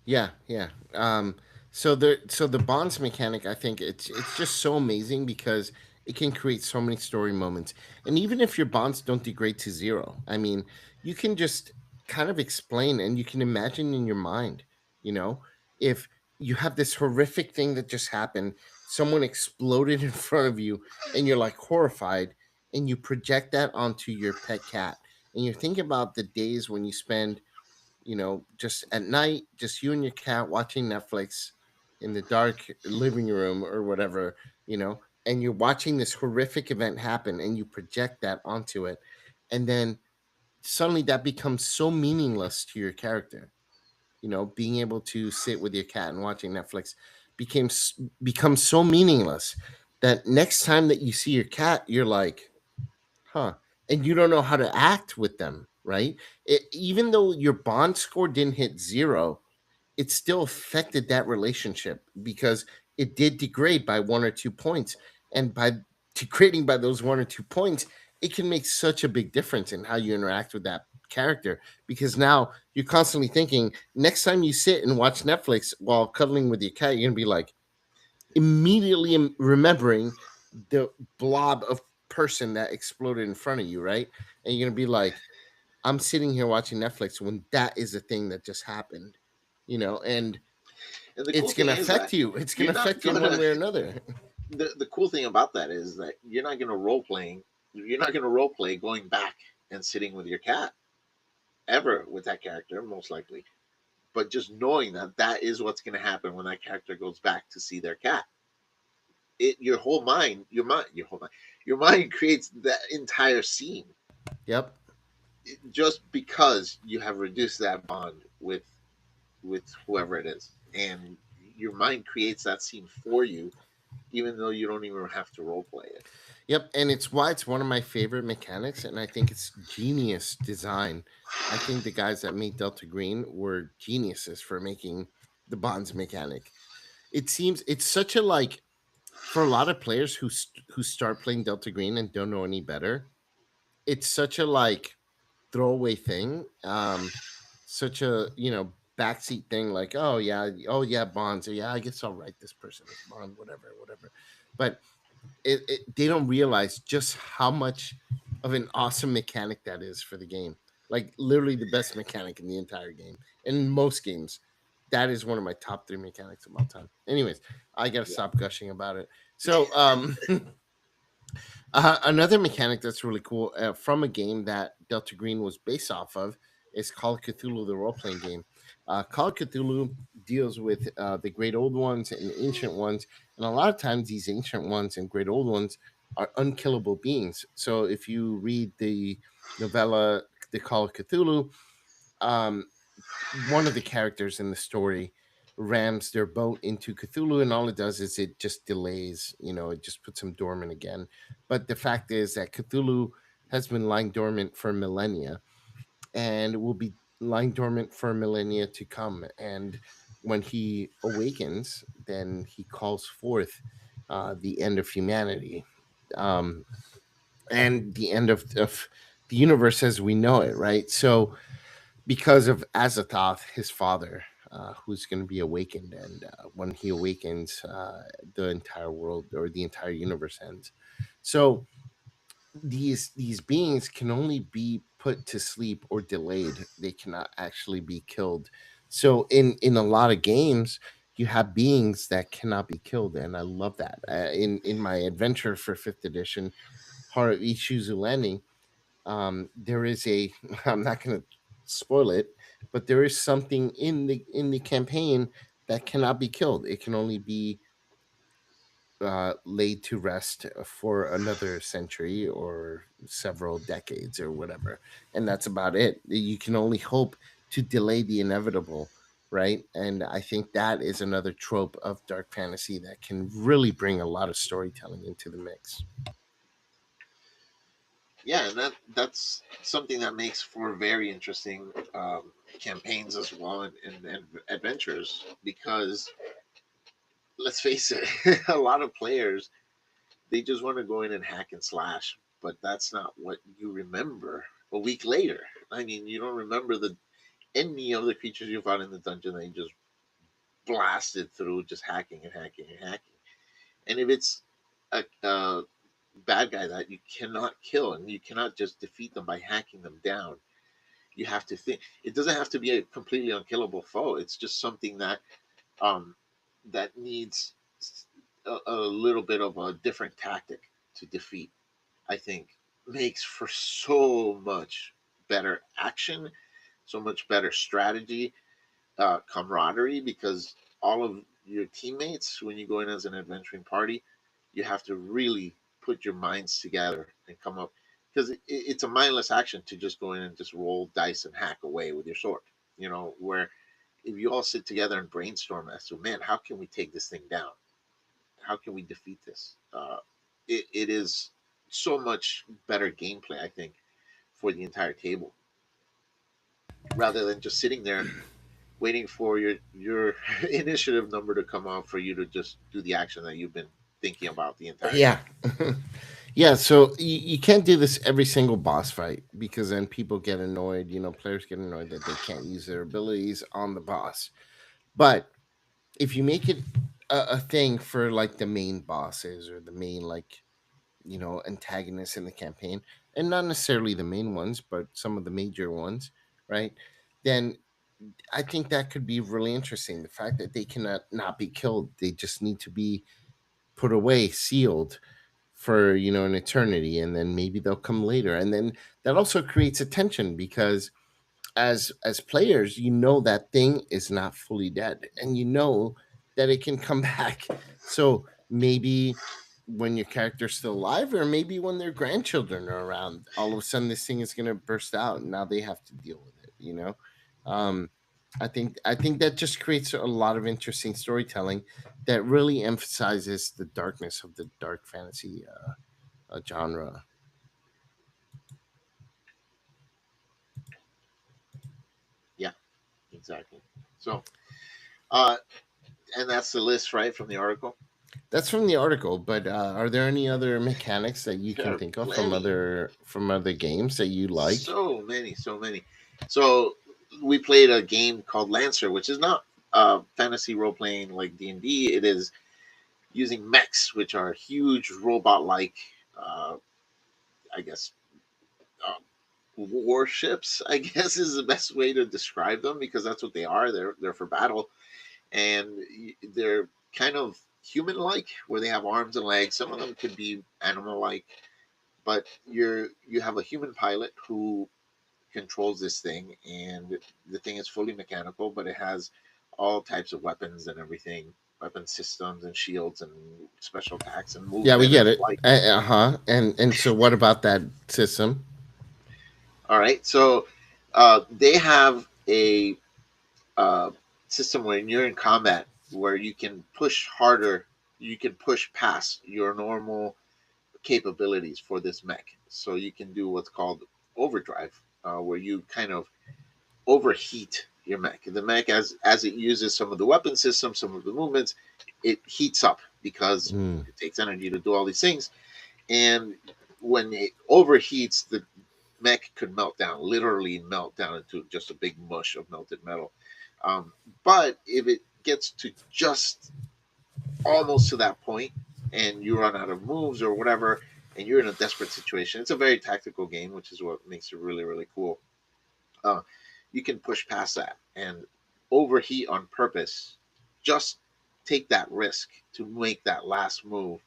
Yeah, yeah. So the bonds mechanic, I think it's just so amazing because it can create so many story moments. And even if your bonds don't degrade to zero, I mean, you can just kind of explain and you can imagine in your mind, you know, if you have this horrific thing that just happened, someone exploded in front of you and you're like horrified and you project that onto your pet cat. And you're thinking about the days when you spend, just at night, just you and your cat watching Netflix in the dark living room or whatever, and you're watching this horrific event happen and you project that onto it. And then suddenly that becomes so meaningless to your character. Being able to sit with your cat and watching Netflix became becomes so meaningless that next time that you see your cat, you're like, huh. And you don't know how to act with them, right? Even though your bond score didn't hit zero, it still affected that relationship because it did degrade by 1 or 2 points. And by degrading by those 1 or 2 points, it can make such a big difference in how you interact with that character because now you're constantly thinking next time you sit and watch Netflix while cuddling with your cat, you're gonna be like, immediately remembering the blob of person that exploded in front of you, right? And you're gonna be like, I'm sitting here watching Netflix when that is a thing that just happened, and And the cool it's thing gonna is that affect you. It's gonna you're not affect you in one gonna. way or another. The cool thing about that is that you're not gonna role playing. You're not gonna role play going back and sitting with your cat ever with that character, most likely. But just knowing that that is what's going to happen when that character goes back to see their cat, your whole mind, your mind creates that entire scene Yep. just because you have reduced that bond with whoever it is, and your mind creates that scene for you, even though you don't even have to role play it. Yep. And it's why it's one of my favorite mechanics, and I think it's genius design. I think the guys that made Delta Green were geniuses for making the bonds mechanic. It seems it's such a like for a lot of players who start playing Delta Green and don't know any better. It's such a like throwaway thing. Such a backseat thing. Like, oh yeah, bonds. Yeah, I guess I'll write this person as bond, whatever, whatever. But they don't realize just how much of an awesome mechanic that is for the game. Like literally the best mechanic in the entire game. And in most games, that is one of my top three mechanics of all time. Anyways, I gotta Yeah, stop gushing about it. So, another mechanic that's really cool from a game that Delta Green was based off of is Call of Cthulhu, the role playing game. Call of Cthulhu deals with the great old ones and ancient ones, and a lot of times these ancient ones and great old ones are unkillable beings. So if you read the novella, The Call of Cthulhu, um, one of the characters in the story rams their boat into Cthulhu, and all it does is it just delays, it just puts them dormant again. But the fact is that Cthulhu has been lying dormant for millennia and will be lying dormant for millennia to come. And when he awakens, then he calls forth the end of humanity. Um, and the end of the universe as we know it, right? So because of Azathoth, his father, who's going to be awakened. And when he awakens, the entire world or the entire universe ends. So these beings can only be put to sleep or delayed. They cannot actually be killed. So in a lot of games, you have beings that cannot be killed, and I love that. In my adventure for fifth edition, Heart of Ishizu Landing, there is a I'm not going to spoil it, but there is something in the campaign that cannot be killed. It can only be laid to rest for another century or several decades or whatever, and that's about it. You can only hope to delay the inevitable, right? And I think that is another trope of dark fantasy that can really bring a lot of storytelling into the mix. Yeah, and that's something that makes for very interesting campaigns as well, and adventures, because let's face it, a lot of players, they just want to go in and hack and slash, but that's not what you remember a week later. I mean, you don't remember the any of the creatures you found in the dungeon that you just blasted through, just hacking and hacking and hacking. And if it's a bad guy that you cannot kill, and you cannot just defeat them by hacking them down, you have to think. It doesn't have to be a completely unkillable foe. It's just something that um, that needs a little bit of a different tactic to defeat. I think makes for so much better action, so much better strategy, camaraderie, because all of your teammates, when you go in as an adventuring party, you have to really put your minds together and come up, because it's a mindless action to just go in and just roll dice and hack away with your sword. Where if you all sit together and brainstorm as to, man, how can we take this thing down? How can we defeat this? It is so much better gameplay, I think, for the entire table, rather than just sitting there waiting for your initiative number to come up for you to just do the action that you've been thinking about the entire Yeah. game. Yeah, so you can't do this every single boss fight because then people get annoyed. Players get annoyed that they can't use their abilities on the boss. But if you make it a thing for like the main bosses or the main, like, antagonists in the campaign, and not necessarily the main ones, but some of the major ones, right? Then I think that could be really interesting. The fact that they cannot not be killed, they just need to be put away, sealed for an eternity, and then maybe they'll come later. And then that also creates a tension because as players, that thing is not fully dead, and that it can come back. So maybe when your character's still alive, or maybe when their grandchildren are around, all of a sudden this thing is going to burst out, and now they have to deal with it. um I think that just creates a lot of interesting storytelling that really emphasizes the darkness of the dark fantasy genre. Yeah, exactly. So, uh, and that's the list, right, from the article. That's from the article, but are there any other mechanics that you There can are think of from plenty, other games that you like? so many, so many. So we played a game called Lancer, which is not fantasy role playing like D&D. It is using mechs, which are huge robot like, uh, I guess, uh, warships. I guess is the best way to describe them, because that's what they are. They're for battle, and they're kind of human like, where they have arms and legs. Some of them could be animal like, but you have a human pilot who controls this thing, and the thing is fully mechanical, but it has all types of weapons and everything, weapon systems and shields and special attacks and Yeah, we movement get and it. flight. Uh-huh. And so what about that system? All right, so they have a uh, system when you're in combat where you can push harder, you can push past your normal capabilities for this mech. So you can do what's called overdrive, where you kind of overheat your mech. The mech, as it uses some of the weapon systems, some of the movements, it heats up because Mm. it takes energy to do all these things. And when it overheats, the mech could melt down, literally melt down into just a big mush of melted metal. Um, but if it gets to just almost to that point, and you run out of moves or whatever, and you're in a desperate situation. It's a very tactical game, which is what makes it really really cool. Uh, you can push past that and overheat on purpose. Just take that risk to make that last move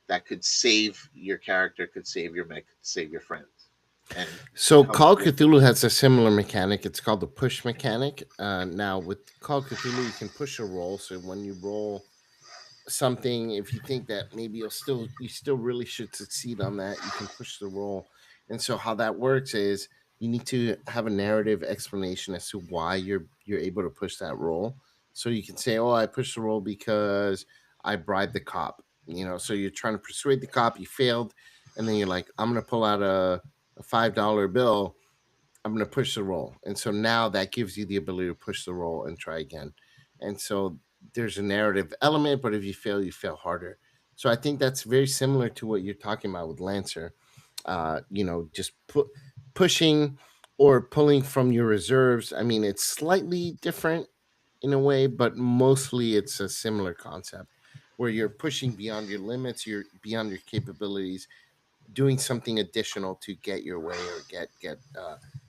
that could save your character, could save your mech, could save your friends, and So help Call of win. Cthulhu has a similar mechanic. It's called the push mechanic. Now with Call of Cthulhu, you can push a roll. So when you roll something, if you think that maybe you still really should succeed on that, you can push the roll. And so how that works is you need to have a narrative explanation as to why you're able to push that roll. So you can say, oh, I pushed the roll because I bribed the cop. So you're trying to persuade the cop, you failed, and then you're like, I'm gonna pull out a $5 bill. I'm going to push the roll. And so now that gives you the ability to push the roll and try again. And so there's a narrative element, but if you fail harder. So I think that's very similar to what you're talking about with Lancer. Just pushing or pulling from your reserves. I mean, it's slightly different in a way, but mostly it's a similar concept where you're pushing beyond your limits, you're beyond your capabilities, doing something additional to get your way or get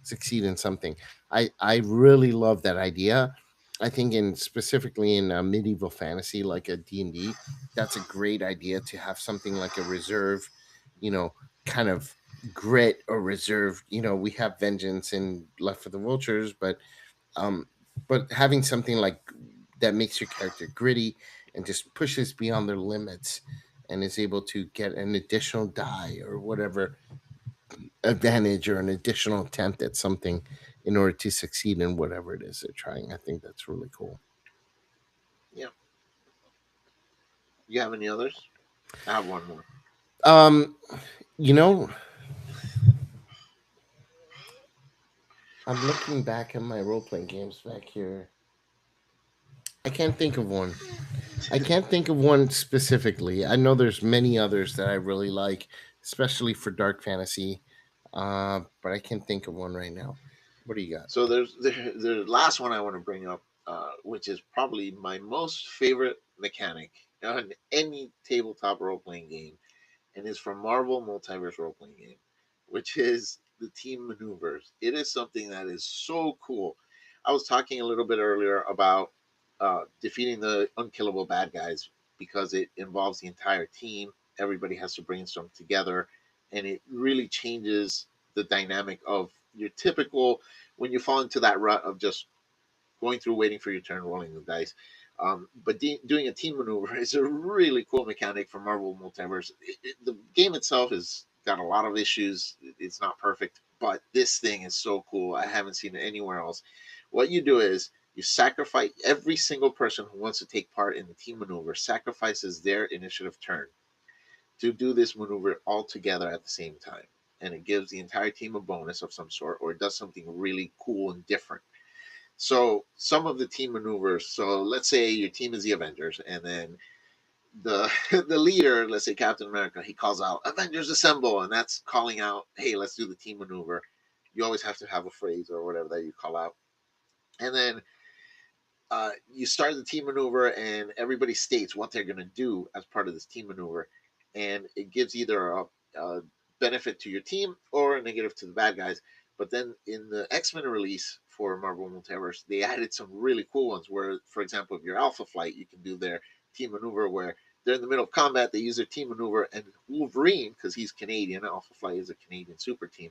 succeed in something. I really love that idea. I think in specifically in medieval fantasy like a D&D, that's a great idea to have something like a reserve, you know, kind of grit or reserve. We have vengeance and left for the vultures, um but having something like that makes your character gritty and just pushes beyond their limits and is able to get an additional die or whatever advantage or an additional attempt at something in order to succeed in whatever it is they're trying. I think that's really cool. Yeah. You have any others? I have one more. Um, you know, I'm looking back at my role playing games back here. I can't think of one. I can't think of one specifically. I know there's many others that I really like, especially for dark fantasy. But I can't think of one right now. What do you got? So there's the last one I want to bring up, which is probably my most favorite mechanic on any tabletop role playing game, and is from Marvel Multiverse role playing game, which is the team maneuvers. It is something that is so cool. I was talking a little bit earlier about defeating the unkillable bad guys because it involves the entire team. Everybody has to brainstorm together, and it really changes the dynamic of your typical when you fall into that rut of just going through, waiting for your turn, rolling the dice. But doing a team maneuver is a really cool mechanic for Marvel Multiverse. The game itself has got a lot of issues. It's not perfect, but this thing is so cool. I haven't seen it anywhere else. What you do is you sacrifice every single person who wants to take part in the team maneuver sacrifices their initiative turn to do this maneuver all together at the same time. And it gives the entire team a bonus of some sort, or it does something really cool and different. So some of the team maneuvers. So let's say your team is the Avengers, and then the the leader, let's say Captain America, he calls out Avengers Assemble, and that's calling out, hey, let's do the team maneuver. You always have to have a phrase or whatever that you call out, and then you start the team maneuver, and everybody states what they're going to do as part of this team maneuver, and it gives either a benefit to your team or a negative to the bad guys. But then in the X-Men release for Marvel Multiverse, they added some really cool ones. Where, for example, if you're Alpha Flight, you can do their team maneuver where they're in the middle of combat. They use their team maneuver, and Wolverine, because he's Canadian, Alpha Flight is a Canadian super team.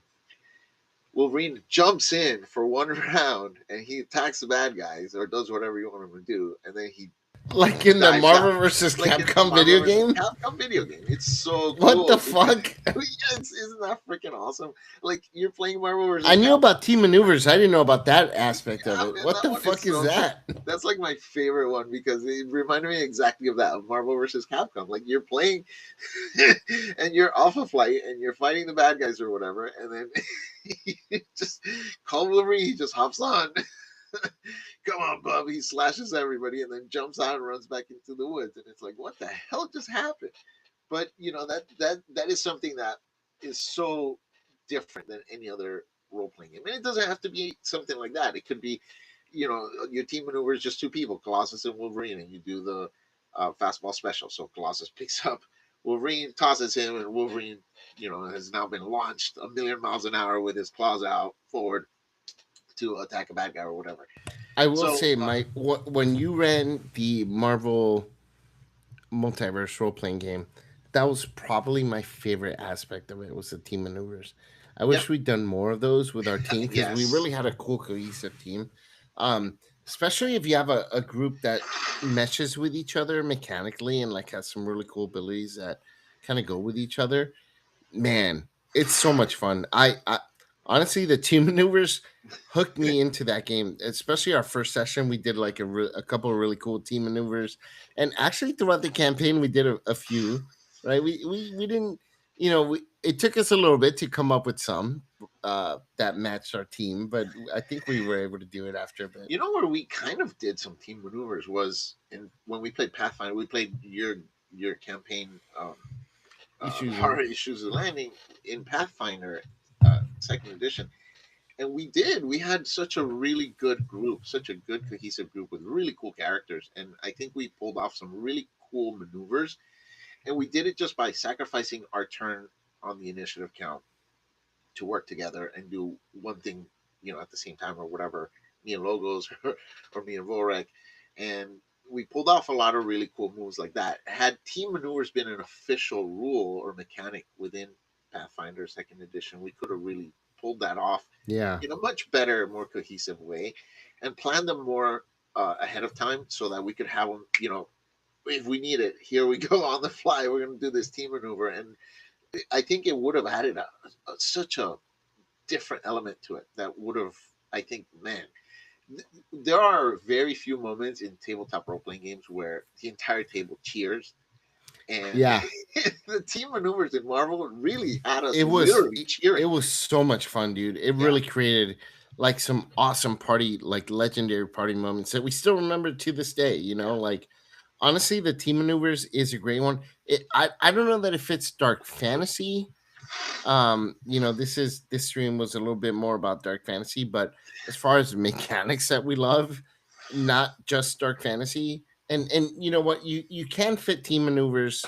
Wolverine jumps in for one round and he attacks the bad guys or does whatever you want him to do, and then he Like in the dives Marvel out versus like in the Capcom Marvel video vs. game? Capcom video game. It's so What the cool because fuck? yes, isn't that freaking awesome? Like you're playing Marvel I vs. knew Capcom. about team maneuvers. I didn't know about that aspect of Yeah, it. man, What that the one is fuck is so cool. that? That's like my favorite one because it reminded me exactly of that of Marvel vs. Capcom. Like you're playing and you're off a flight and you're fighting the bad guys or whatever, and then you just call Wolverine, he just hops on. Come on, Bub. He slashes everybody and then jumps out and runs back into the woods. And it's like, what the hell just happened? But you know that is something that is so different than any other role playing game. And it doesn't have to be something like that. It could be, your team maneuver is just two people, Colossus and Wolverine, and you do the fastball special. So Colossus picks up Wolverine tosses him, and Wolverine, has now been launched a million miles an hour with his claws out forward to attack a bad guy or whatever. I will So say, when you ran the Marvel multiverse role playing game, that was probably my favorite aspect of it. Was the team maneuvers. I yep, wish we'd done more of those with our team because we yes. really had a cool cohesive team. Especially if you have a group that meshes with each other mechanically and like has some really cool abilities that kind of go with each other. Man, it's so much fun. I honestly, the team maneuvers hooked me into that game. Especially our first session, we did like a couple of really cool team maneuvers, and actually throughout the campaign, we did a few. Right, we didn't, it took us a little bit to come up with some that matched our team, but I think we were able to do it after a bit. You know where we kind of did some team maneuvers was when we played Pathfinder. We played your campaign, Issues and Horror Issues of Landing in Pathfinder, second edition, and we had such a really good group, such a good cohesive group with really cool characters, and I think we pulled off some really cool maneuvers, and we did it just by sacrificing our turn on the initiative count to work together and do one thing, at the same time or whatever. Me and Logos or me and Vorek, and we pulled off a lot of really cool moves like that. Had team maneuvers been an official rule or mechanic within Pathfinder Second Edition, we could have really pulled that off yeah, in a much better, more cohesive way, and planned them more ahead of time so that we could have them. If we need it, here we go on the fly. We're going to do this team maneuver, and I think it would have added such a different element to it that would have, I think, man, there are very few moments in tabletop role playing games where the entire table cheers. And yeah. the team maneuvers in Marvel really had us It was literally it cheering. was so much fun, dude. It Yeah, really created like some awesome party, like legendary party moments that we still remember to this day. yeah. Like honestly, the team maneuvers is a great one. I don't know that it fits dark fantasy. This stream was a little bit more about dark fantasy, but as far as mechanics that we love, not just dark fantasy. And you know what? You can fit team maneuvers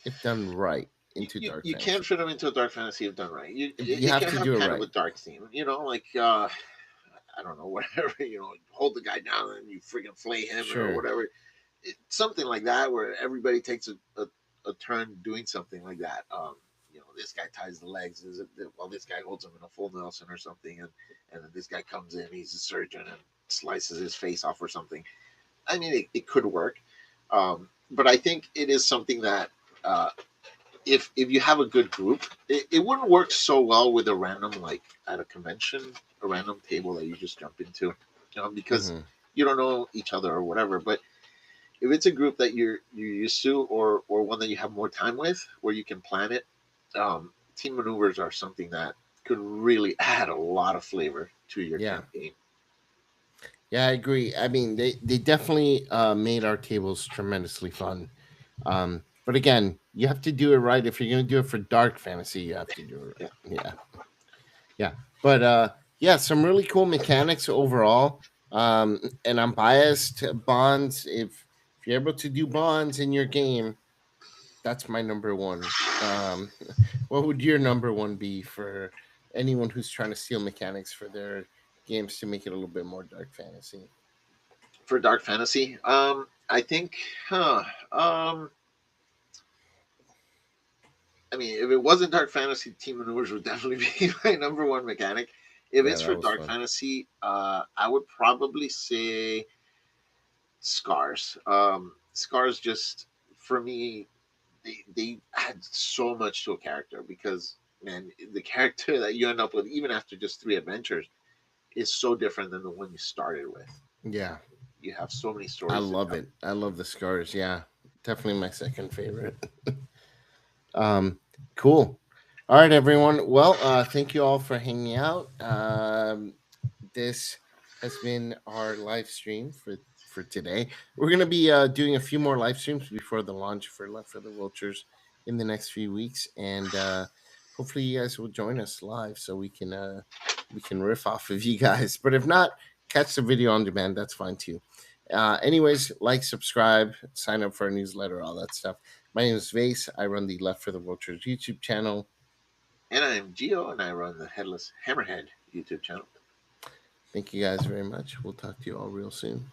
if done right into dark You can fantasy. fit them into a dark fantasy if done right. You It have can to have do it kind of right. a dark theme, like I don't know, whatever, hold the guy down and you freaking flay him or Sure. whatever. Something like that where everybody takes a turn doing something like that. This guy ties the legs, while this guy holds him in a full Nelson or something, and then this guy comes in, he's a surgeon and slices his face off or something. I mean, it could work, but I think it is something that if you have a good group, it wouldn't work so well with a random, like at a convention, a random table that you just jump into, because Mhm. you don't know each other or whatever. But if it's a group that you're used to, or one that you have more time with, where you can plan it, team maneuvers are something that could really add a lot of flavor to your Yeah. campaign. Yeah, I agree. I mean, they definitely made our tables tremendously fun. But again, you have to do it right. If you're going to do it for dark fantasy, you have to do it Yeah, right. Yeah. Yeah. But yeah, some really cool mechanics overall. And I'm biased to bonds. If you're able to do bonds in your game, that's my number one. What would your number one be for anyone who's trying to steal mechanics for their games to make it a little bit more dark fantasy? for dark fantasy, I think, I mean, if it wasn't dark fantasy, team maneuvers would definitely be my number one mechanic. If Yeah, it's that for was dark fun. fantasy, I would probably say scars. Scars just for me, they add so much to a character because man, the character that you end up with, even after just three adventures, is so different than the one you started with. Yeah, You have so many I stories to love tell. it. I love the scars. Yeah, definitely my second favorite. Cool. All right, everyone. Well, thank you all for hanging out. This has been our live stream for today. We're gonna be doing a few more live streams before the launch for Left for the Vultures in the next few weeks, and hopefully you guys will join us live so we can riff off of you guys. But if not, catch the video on demand. That's fine too. Anyways, like, subscribe, sign up for our newsletter, all that stuff. My name is Vase. I run the Left for the Vultures YouTube channel. And I'm Geo, and I run the Headless Hammerhead YouTube channel. Thank you guys very much. We'll talk to you all real soon.